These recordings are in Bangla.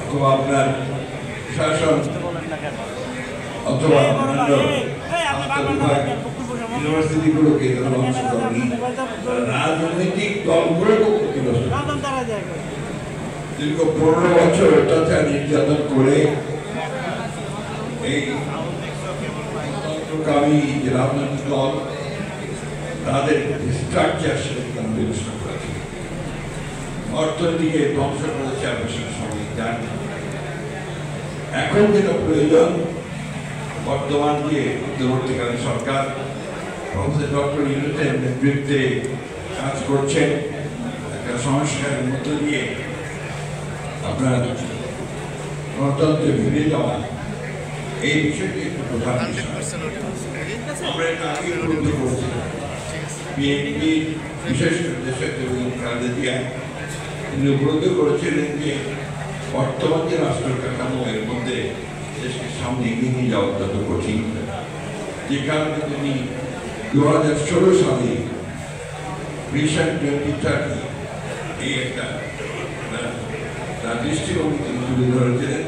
অথবা আপনার শাসন অথবা ইউনিভার্সিটিগুলোকে রাজনৈতিক দলগুলোকে ক্ষতিগ্রস্ত দীর্ঘ 15 বছর অত্যাচার নির্যাতন করে এই তন্ত্রকামী যে রাজনৈতিক দল তাদের স্ট্রাকচার সেটা বিনষ্ট করেছে, অর্থনীতিকে ধ্বংস করেছে। আপনার সঙ্গে জানি এখন যেটা প্রয়োজন, বর্তমান যে অন্তর্বর্তীকালীন সরকার প্রফেসর ডক্টর ইউনূসের নেতৃত্বে কাজ করছেন, একটা সংস্কারের মধ্য দিয়ে আপনার গণতন্ত্রে ফিরে যাওয়া, এই বিষয়টি একটু প্রধান বিষয়। আমরা এটা আগে উপলব্ধি করেছিলাম। বিএনপি বিশেষ করে দেশের খালেদা জিয়া তিনি উপলব্ধি করেছিলেন যে বর্তমান যে রাষ্ট্র কাঠামো এর মধ্যে দেশকে সামনে এগিয়ে নিয়ে যাওয়া যত কঠিন, যে কারণে তিনি 2016 সালে ভিশন 2030 এই একটা তার দৃষ্টিভঙ্গি তিনি তুলে ধরেছিলেন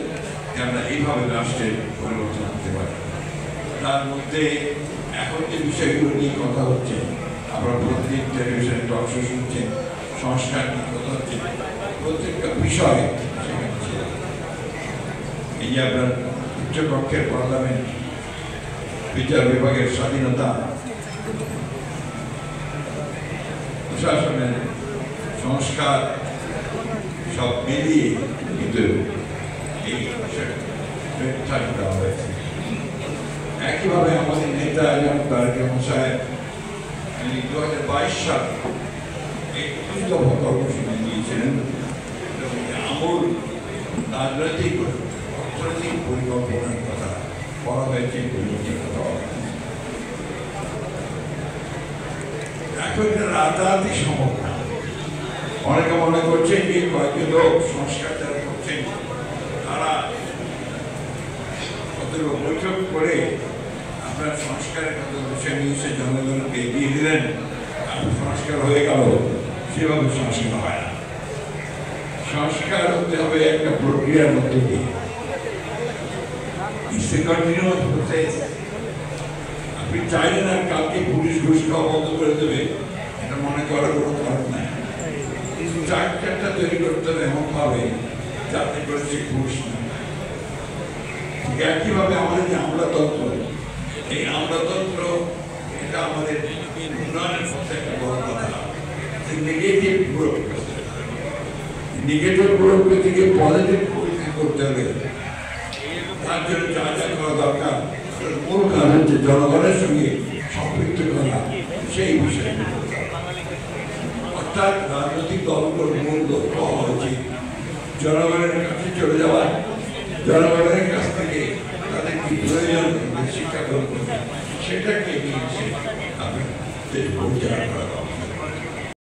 যে আমরা এইভাবে রাষ্ট্রের পরিবর্তন করতে পারি। তার মধ্যে এখন যে বিষয়গুলো নিয়ে কথা হচ্ছে, আমরা প্রতিদিন টেলিভিশনে টক শো শুনছেন, সংস্কার নিয়ে কথা হচ্ছে, প্রত্যেকটা বিষয় সেখানে ছিল। এই যে আপনার উচ্চকক্ষের পার্লামেন্ট, বিচার বিভাগের স্বাধীনতা, প্রশাসনের সংস্কার, সব মিলিয়ে কিন্তু এই বিষয়টা দেওয়া হয়েছে। একইভাবে আমাদের নেতা যেমন তারেক রহমান সাহেব 2022 সাল এই 25 দফা কর্মসূচি দিয়েছিলেন, আমূল রাজনৈতিক অর্থনৈতিক পরিকল্পনার কথা বলা হয়েছে, পরিবর্তনের কথা বলা হয়েছে। এখন রাতারাতি সম্ভব না। অনেকে মনে করছেন যে কয়েকজন লোক সংস্কার যারা করছেন তারা বৈঠক করে আপনার সংস্কারের কথা বিষয় নিয়ে এসে জনগণকে এগিয়ে দিলেন, আপনার সংস্কার হয়ে গেল। সেভাবে সংস্কার হয় না। সংস্কার হতে হবে একটা প্রক্রিয়ার মধ্যে দিয়ে। আপনি চাইলেন আর কালকে পুলিশ ঘুষ খাওয়া বন্ধ করে দেবে, এটা মনে করার কোনো কারণ নাই। স্ট্রাকচারটা তৈরি করতে হবে এমন ভাবে যাতে করে সে ঘুষ না। ঠিক একইভাবে আমাদের যে আমলাতন্ত্র, এই আমলাতন্ত্র এটা আমাদের উন্নয়নের পথে একটা বড় কথা। নেগেটিভ ব্যুরোক্রেসি, নেগেটিভ ব্যুরোক্রেসিকে পজিটিভ করতে হবে। তার জন্য যা যা করা দরকার, মূল কাজ হচ্ছে জনগণের সঙ্গে সম্পৃক্ত করা, সেই বিষয়ে। অর্থাৎ রাজনৈতিক দলগুলোর মূল লক্ষ্য হওয়া উচিত জনগণের কাছে চলে যাওয়া, জনগণের কাছ থেকে তাদের কি প্রয়োজন শিক্ষা গ্রহণ করবে সেটাকে নিয়ে এসে দেশ পরিচালনা করা।